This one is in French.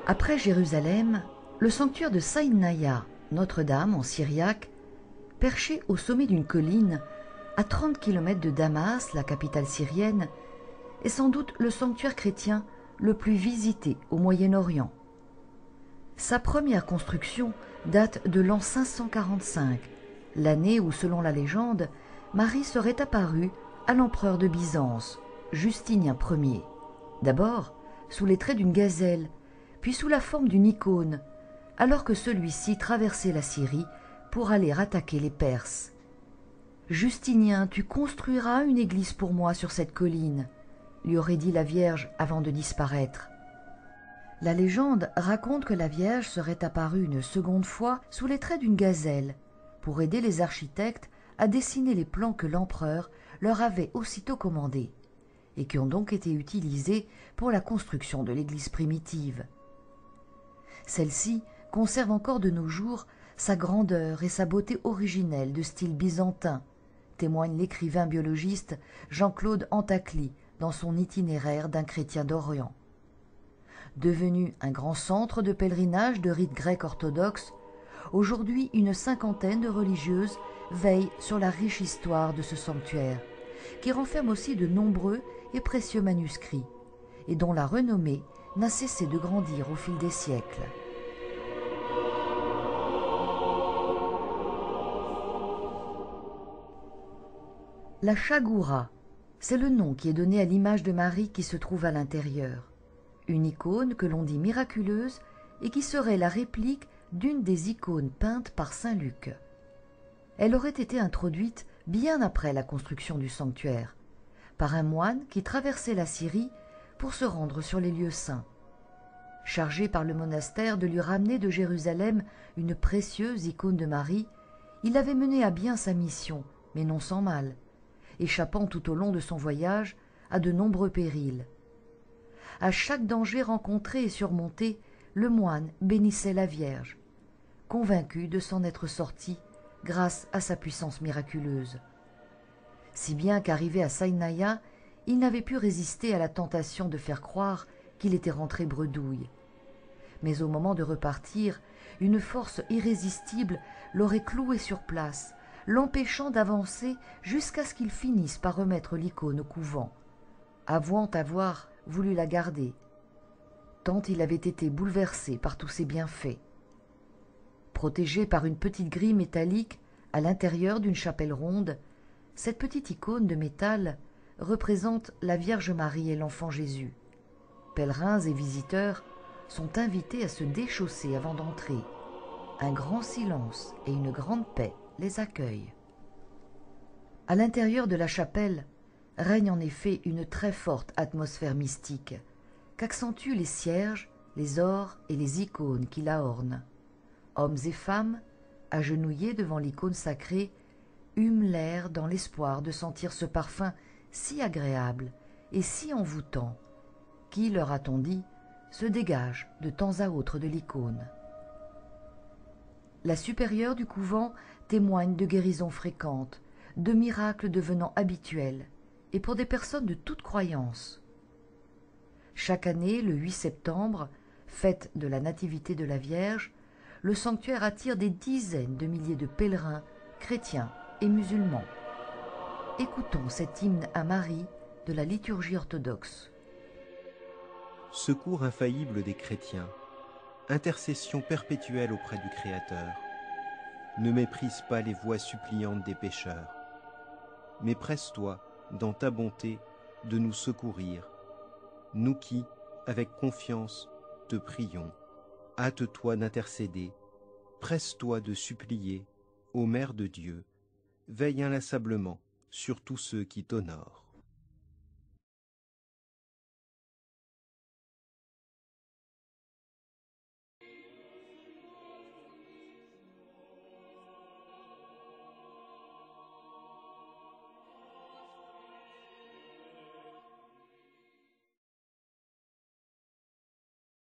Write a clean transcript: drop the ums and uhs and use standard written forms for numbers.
Après Jérusalem, le sanctuaire de Saïnaya, Notre-Dame en syriaque, perché au sommet d'une colline, à 30 km de Damas, la capitale syrienne, est sans doute le sanctuaire chrétien le plus visité au Moyen-Orient. Sa première construction date de l'an 545, l'année où, selon la légende, Marie serait apparue à l'empereur de Byzance, Justinien Ier, d'abord sous les traits d'une gazelle, puis sous la forme d'une icône, alors que celui-ci traversait la Syrie pour aller attaquer les Perses. « Justinien, tu construiras une église pour moi sur cette colline », lui aurait dit la Vierge avant de disparaître. La légende raconte que la Vierge serait apparue une seconde fois sous les traits d'une gazelle pour aider les architectes à dessiner les plans que l'empereur leur avait aussitôt commandés et qui ont donc été utilisés pour la construction de l'église primitive. Celle-ci conserve encore de nos jours sa grandeur et sa beauté originelle de style byzantin, témoigne l'écrivain biologiste Jean-Claude Antacli dans son itinéraire d'un chrétien d'Orient. Devenu un grand centre de pèlerinage de rites grecs orthodoxes, aujourd'hui une cinquantaine de religieuses veillent sur la riche histoire de ce sanctuaire, qui renferme aussi de nombreux et précieux manuscrits, et dont la renommée n'a cessé de grandir au fil des siècles. La Chagoura, c'est le nom qui est donné à l'image de Marie qui se trouve à l'intérieur. Une icône que l'on dit miraculeuse et qui serait la réplique d'une des icônes peintes par saint Luc. Elle aurait été introduite bien après la construction du sanctuaire, par un moine qui traversait la Syrie pour se rendre sur les lieux saints. Chargé par le monastère de lui ramener de Jérusalem une précieuse icône de Marie, il avait mené à bien sa mission, mais non sans mal, échappant tout au long de son voyage à de nombreux périls. À chaque danger rencontré et surmonté, le moine bénissait la Vierge, convaincu de s'en être sorti grâce à sa puissance miraculeuse. Si bien qu'arrivé à Saïnaya, il n'avait pu résister à la tentation de faire croire qu'il était rentré bredouille. Mais au moment de repartir, une force irrésistible l'aurait cloué sur place, l'empêchant d'avancer jusqu'à ce qu'il finisse par remettre l'icône au couvent, avouant avoir voulu la garder, tant il avait été bouleversé par tous ses bienfaits. Protégée par une petite grille métallique à l'intérieur d'une chapelle ronde, cette petite icône de métal représente la Vierge Marie et l'enfant Jésus. Pèlerins et visiteurs sont invités à se déchausser avant d'entrer. Un grand silence et une grande paix les accueillent. À l'intérieur de la chapelle règne en effet une très forte atmosphère mystique qu'accentuent les cierges, les ors et les icônes qui la ornent. Hommes et femmes, agenouillés devant l'icône sacrée, hument l'air dans l'espoir de sentir ce parfum si agréable et si envoûtant qui, leur a-t-on dit, se dégage de temps à autre de l'icône. La supérieure du couvent témoigne de guérisons fréquentes, de miracles devenant habituels, et pour des personnes de toute croyance. Chaque année, le 8 septembre, fête de la Nativité de la Vierge, le sanctuaire attire des dizaines de milliers de pèlerins, chrétiens et musulmans. Écoutons cet hymne à Marie de la liturgie orthodoxe. Secours infaillible des chrétiens, intercession perpétuelle auprès du Créateur. Ne méprise pas les voix suppliantes des pécheurs, mais presse-toi, dans ta bonté, de nous secourir, nous qui, avec confiance, te prions. Hâte-toi d'intercéder, presse-toi de supplier, ô Mère de Dieu, veille inlassablement sur tous ceux qui t'honorent.